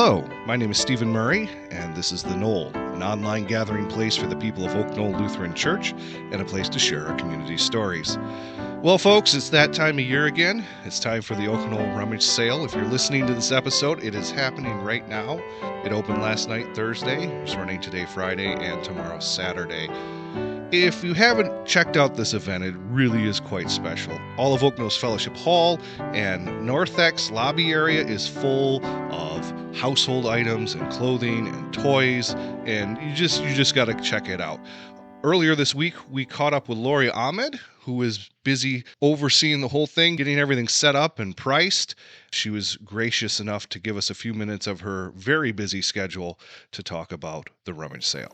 Hello, my name is Stephen Murray, and this is the Knoll, an online gathering place for the people of Oak Knoll Lutheran Church and a place to share our community stories. Well, folks, it's that time of year again. It's time for the Oak Knoll Rummage Sale. If you're listening to this episode, it is happening right now. It opened last night, Thursday. It's running today, Friday, and tomorrow, Saturday. If you haven't checked out this event, it really is quite special. All of Oak Knoll's Fellowship Hall and Northex lobby area is full of household items and clothing and toys, and you just got to check it out. Earlier this week, we caught up with Lori Ahmad, who is busy overseeing the whole thing, getting everything set up and priced. She was gracious enough to give us a few minutes of her very busy schedule to talk about the rummage sale.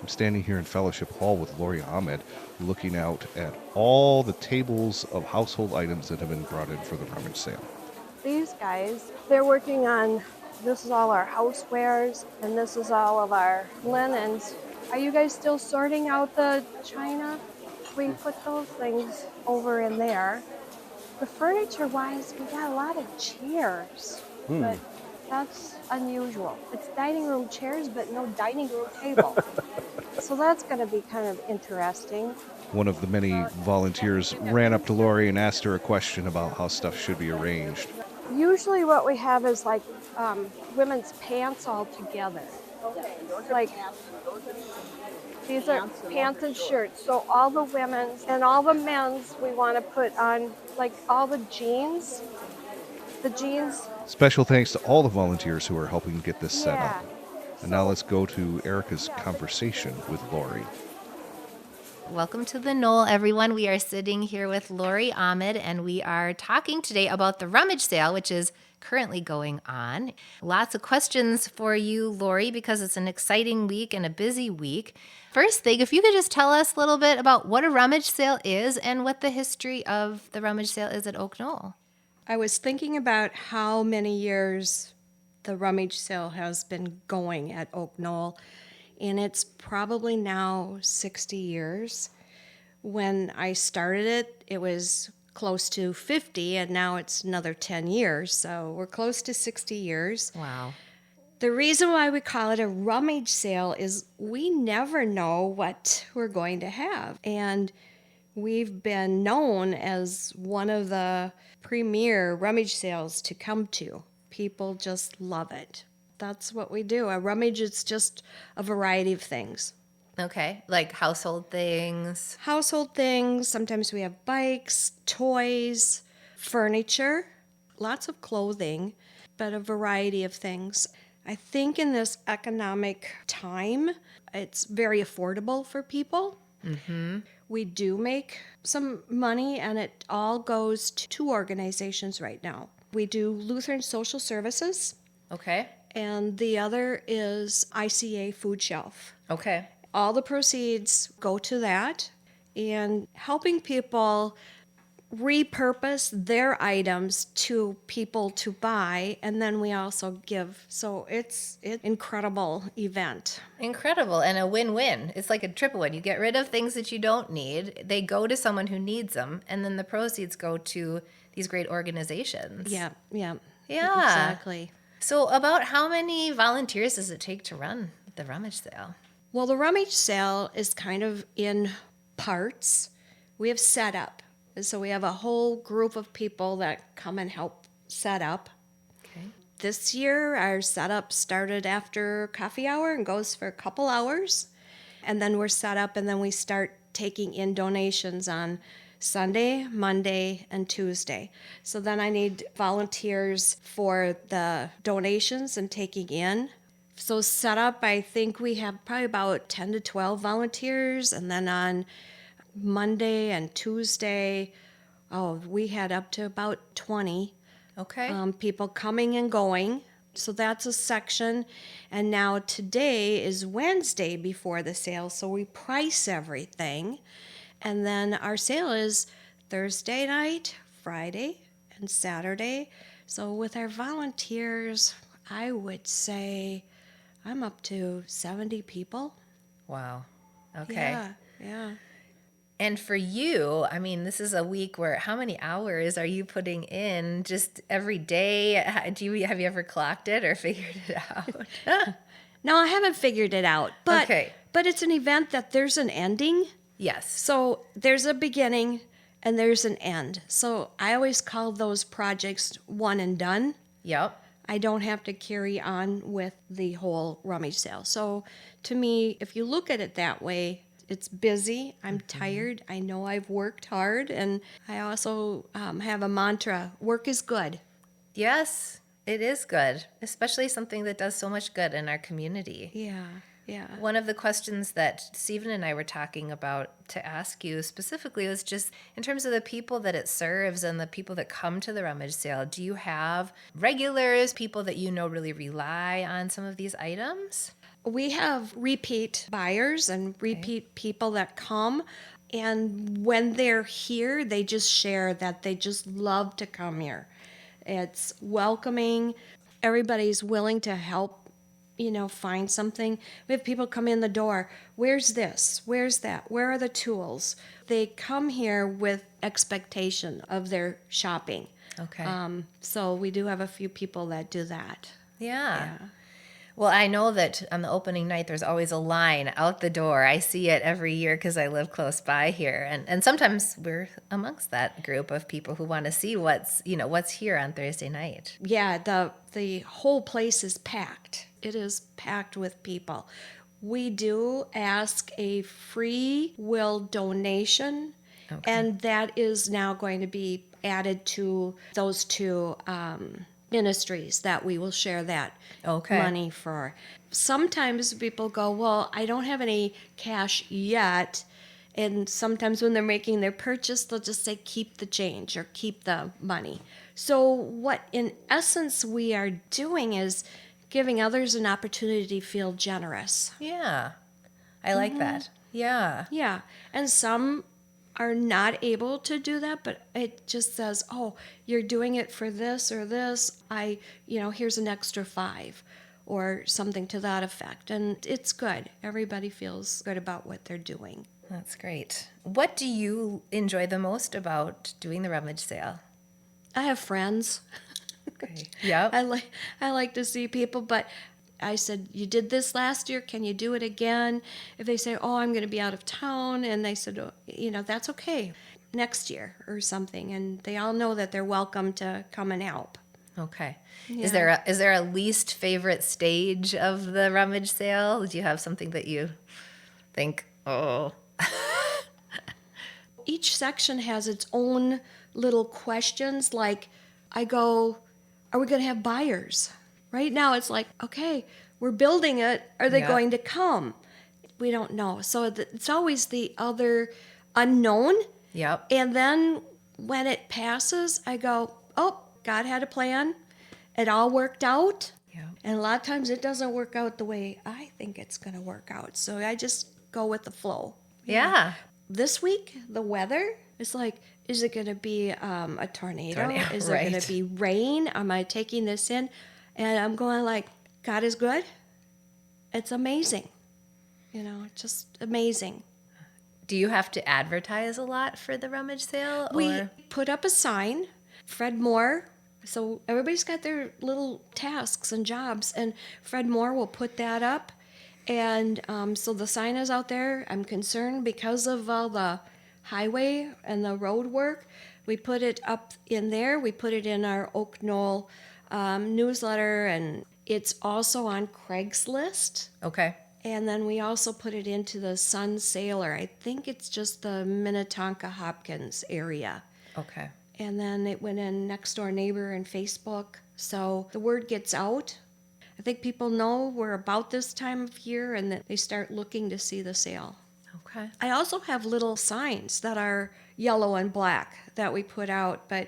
I'm standing here in Fellowship Hall with Lori Ahmad, looking out at all the tables of household items that have been brought in for the rummage sale. These guys, they're working on, this is all our housewares, and this is all of our linens. Are you guys still sorting out the china? We put those things over in there. The furniture-wise, we got a lot of chairs, but that's unusual. It's dining room chairs, but no dining room table. So that's going to be kind of interesting. One of the many volunteers ran up to Lori and asked her a question about how stuff should be arranged. Usually what we have is like women's pants all together. Like these are pants and shirts. So all the women's and all the men's we want to put on, like all the jeans. The jeans. Special thanks to all the volunteers who are helping get this set up. And now let's go to Erica's conversation with Lori. Welcome to the Knoll, everyone. We are sitting here with Lori Ahmad, and we are talking today about the rummage sale, which is currently going on. Lots of questions for you, Lori, because it's an exciting week and a busy week. First thing, if you could just tell us a little bit about what a rummage sale is and what the history of the rummage sale is at Oak Knoll. I was thinking about how many years the rummage sale has been going at Oak Knoll, and it's probably now 60 years. When I started it, it was close to 50, and now it's another 10 years, so we're close to 60 years. Wow. The reason why we call it a rummage sale is we never know what we're going to have, and we've been known as one of the premier rummage sales to come to. People just love it. That's what we do. A rummage is just a variety of things. Okay, like household things. Household things. Sometimes we have bikes, toys, furniture, lots of clothing, but a variety of things. I think in this economic time, it's very affordable for people. Mm-hmm. We do make some money, and it all goes to two organizations right now. We do Lutheran Social Services. Okay. And the other is ICA Food Shelf. Okay. All the proceeds go to that, and helping people repurpose their items to people to buy, and then we also give. So it's an incredible event. Incredible, and a win-win. It's like a triple win. You get rid of things that you don't need. They go to someone who needs them, and then the proceeds go to these great organizations. Yeah. Exactly. So about how many volunteers does it take to run the rummage sale? Well, the rummage sale is kind of in parts. We have setup. So we have a whole group of people that come and help set up. Okay. This year, our setup started after coffee hour and goes for a couple hours. And then we're set up, and then we start taking in donations on Sunday, Monday, and Tuesday. So then I need volunteers for the donations and taking in. So set up, I think we have probably about 10 to 12 volunteers. And then on Monday and Tuesday, we had up to about 20 people coming and going. So that's a section. And now today is Wednesday before the sale, so we price everything. And then our sale is Thursday night, Friday, and Saturday. So with our volunteers, I would say I'm up to 70 people. Wow. Okay. Yeah. And for you, I mean, this is a week where how many hours are you putting in just every day? Have you ever clocked it or figured it out? No, I haven't figured it out, but Okay. but it's an event that there's an ending. Yes. So there's a beginning and there's an end. So I always call those projects one and done. Yep. I don't have to carry on with the whole rummage sale. So to me, if you look at it that way, it's busy. I'm tired. I know I've worked hard. And I also have a mantra, work is good. Yes, it is good, especially something that does so much good in our community. Yeah, yeah. One of the questions that Stephen and I were talking about to ask you specifically was just in terms of the people that it serves and the people that come to the rummage sale. Do you have regulars, people that you know really rely on some of these items? We have repeat buyers and repeat people that come. And when they're here, they just share that they just love to come here. It's welcoming. Everybody's willing to help, find something. We have people come in the door. Where's this? Where's that? Where are the tools? They come here with expectation of their shopping. Okay. So we do have a few people that do that. Yeah. Well, I know that on the opening night, there's always a line out the door. I see it every year because I live close by here. And sometimes we're amongst that group of people who want to see what's here on Thursday night. Yeah, the whole place is packed. It is packed with people. We do ask a free will donation, and that is now going to be added to those two ministries that we will share that money for. Sometimes people go, well, I don't have any cash yet. And sometimes when they're making their purchase, they'll just say, keep the change or keep the money. So what in essence we are doing is giving others an opportunity to feel generous. Yeah. I like that. Yeah. Yeah. And some are not able to do that, but it just says, oh, you're doing it for this or this. Here's an extra $5 or something to that effect. And it's good. Everybody feels good about what they're doing. That's great. What do you enjoy the most about doing the rummage sale? I have friends. Okay. Yep. I like to see people, but I said, you did this last year. Can you do it again? If they say, oh, I'm going to be out of town, and they said, oh, that's okay, next year or something. And they all know that they're welcome to come and help. Okay. Yeah. Is there a least favorite stage of the rummage sale? Do you have something that you think, oh? Each section has its own little questions. Like I go, are we going to have buyers? Right now it's like, okay, we're building it. Are they going to come? We don't know. So it's always the other unknown. Yep. And then when it passes, I go, oh, God had a plan. It all worked out. Yep. And a lot of times it doesn't work out the way I think it's going to work out. So I just go with the flow. Yeah. This week, the weather is like, is it going to be a tornado? Is it right. going to be rain? Am I taking this in? And I'm going like, God is good. It's amazing. Just amazing. Do you have to advertise a lot for the rummage sale? We put up a sign, Fred Moore. So everybody's got their little tasks and jobs, and Fred Moore will put that up. And so the sign is out there. I'm concerned because of all the highway and the road work. We put it up in there. We put it in our Knoll newsletter, and it's also on Craigslist. Okay. And then we also put it into the Sun Sailor. I think it's just the Minnetonka Hopkins area. Okay. And then it went in Next Door Neighbor and Facebook. So the word gets out. I think people know we're about this time of year and that they start looking to see the sale. Okay. I also have little signs that are yellow and black that we put out, but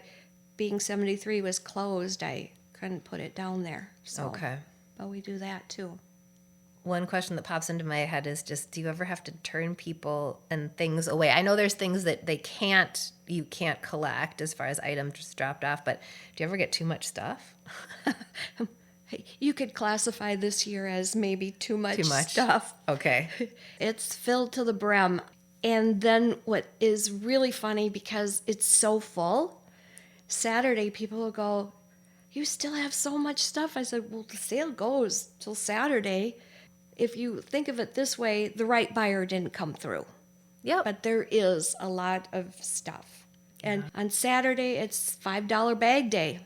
being 73 was closed, I couldn't put it down there. So, Okay. But we do that too. One question that pops into my head is just, do you ever have to turn people and things away? I know there's things that you can't collect as far as items just dropped off, but do you ever get too much stuff? You could classify this year as maybe too much stuff. Okay. It's filled to the brim. And then what is really funny, because it's so full, Saturday people will go, "You still have so much stuff." I said, "Well, the sale goes till Saturday." If you think of it this way, the right buyer didn't come through. Yep. But there is a lot of stuff. And on Saturday, it's $5 bag day.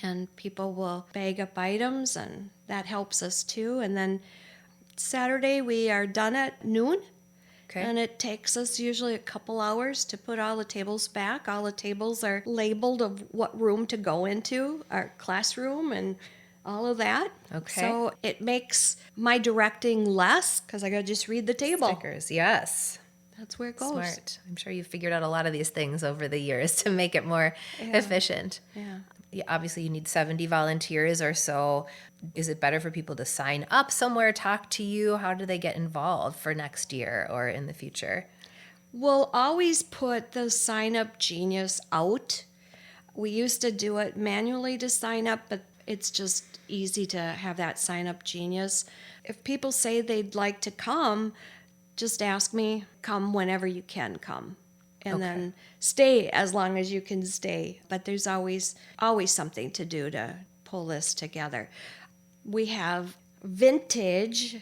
And people will bag up items, and that helps us too. And then Saturday, we are done at noon. Okay. And it takes us usually a couple hours to put all the tables back. All the tables are labeled of what room to go into, our classroom and all of that. Okay. So it makes my directing less, because I got to just read the table. Stickers, yes. That's where it goes. Smart. I'm sure you've figured out a lot of these things over the years to make it more efficient. Yeah. Obviously, you need 70 volunteers or so. Is it better for people to sign up somewhere, talk to you? How do they get involved for next year or in the future? We'll always put the Sign Up Genius out. We used to do it manually to sign up, but it's just easy to have that Sign Up Genius. If people say they'd like to come, just ask me, come whenever you can come. And then stay as long as you can stay. But there's always something to do to pull this together. We have vintage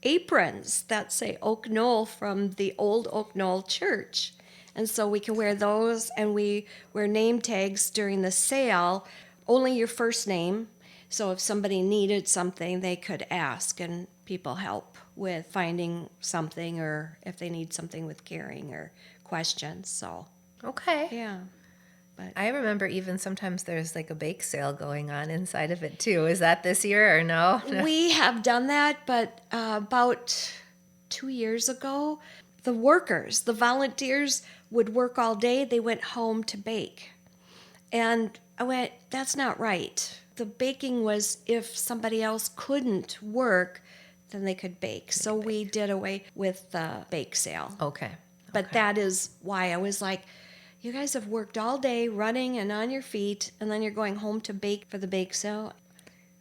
aprons that say Oak Knoll from the old Oak Knoll church. And so we can wear those, and we wear name tags during the sale, only your first name. So if somebody needed something, they could ask, and people help with finding something, or if they need something with carrying or questions. So Okay. yeah. But I remember even sometimes there's like a bake sale going on inside of it too. Is that this year or no? we have done that, but about 2 years ago, the workers, the volunteers would work all day. They went home to bake. And I went, that's not right. The baking was if somebody else couldn't work, then they could bake. So we did away with the bake sale. Okay. But that is why I was like, you guys have worked all day running and on your feet, and then you're going home to bake for the bake sale.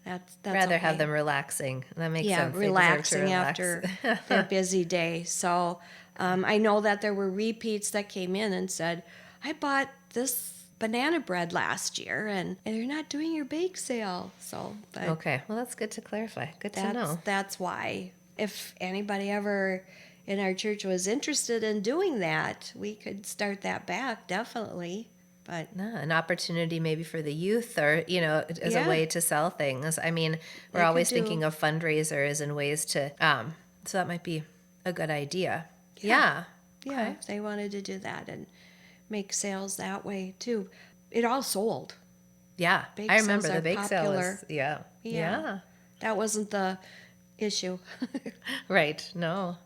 That's Rather okay. have them relaxing. That makes Yeah, sense. They deserve to relaxing relax. after their busy day. So I know that there were repeats that came in and said, I bought this banana bread last year, and you're not doing your bake sale. So but Okay. Well, that's good to clarify. Good to know. that's why. If anybody ever in our church was interested in doing that, we could start that back, definitely. But No, an opportunity maybe for the youth, or, as a Yeah. way to sell things. I mean, we're They always could do- thinking of fundraisers and ways to, so that might be a good idea. Yeah. yeah, if they wanted to do that and make sales that way too. It all sold. Yeah. Bake I remember sales the are bake sale popular. was, yeah. Yeah. That wasn't the issue. Right. No.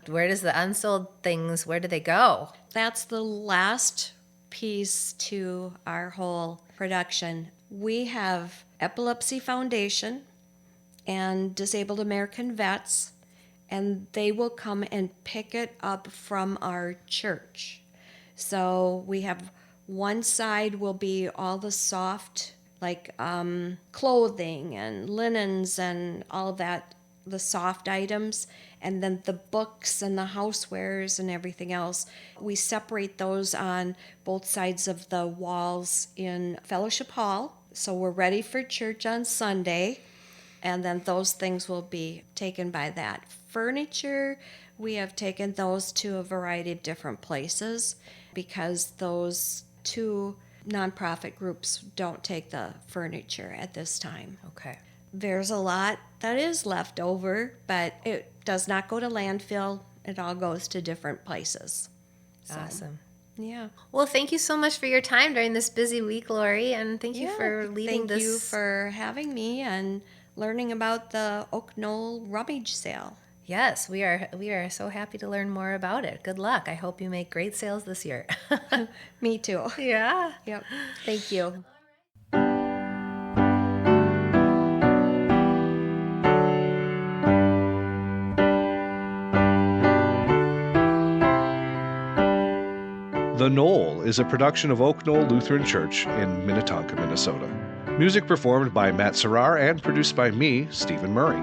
Where does the unsold things, where do they go? That's the last piece to our whole production. We have Epilepsy Foundation and Disabled American Vets, and they will come and pick it up from our church. So we have one side will be all the soft, like clothing and linens and all that, the soft items, and then the books and the housewares and everything else. We separate those on both sides of the walls in Fellowship Hall. So we're ready for church on Sunday, and then those things will be taken by that. Furniture, we have taken those to a variety of different places because those two nonprofit groups don't take the furniture at this time. Okay. There's a lot that is left over, but it does not go to landfill. It all goes to different places. So, Awesome. yeah. Well, thank you so much for your time during this busy week, Lori, and thank you for leading Thank this. you for having me and learning about the Oak Knoll Rummage Sale. Yes, we are so happy to learn more about it. Good luck. I hope you make great sales this year. Me too. Yeah. Yep. Thank you. The Knoll is a production of Oak Knoll Lutheran Church in Minnetonka, Minnesota. Music performed by Matt Serrar and produced by me, Stephen Murray.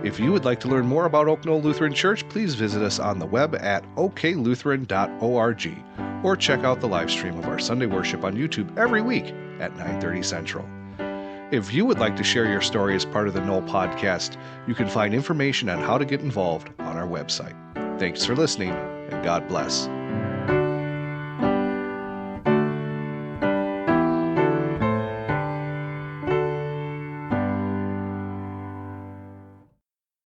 If you would like to learn more about Oak Knoll Lutheran Church, please visit us on the web at oklutheran.org or check out the live stream of our Sunday worship on YouTube every week at 9:30 Central. If you would like to share your story as part of the Knoll podcast, you can find information on how to get involved on our website. Thanks for listening, and God bless.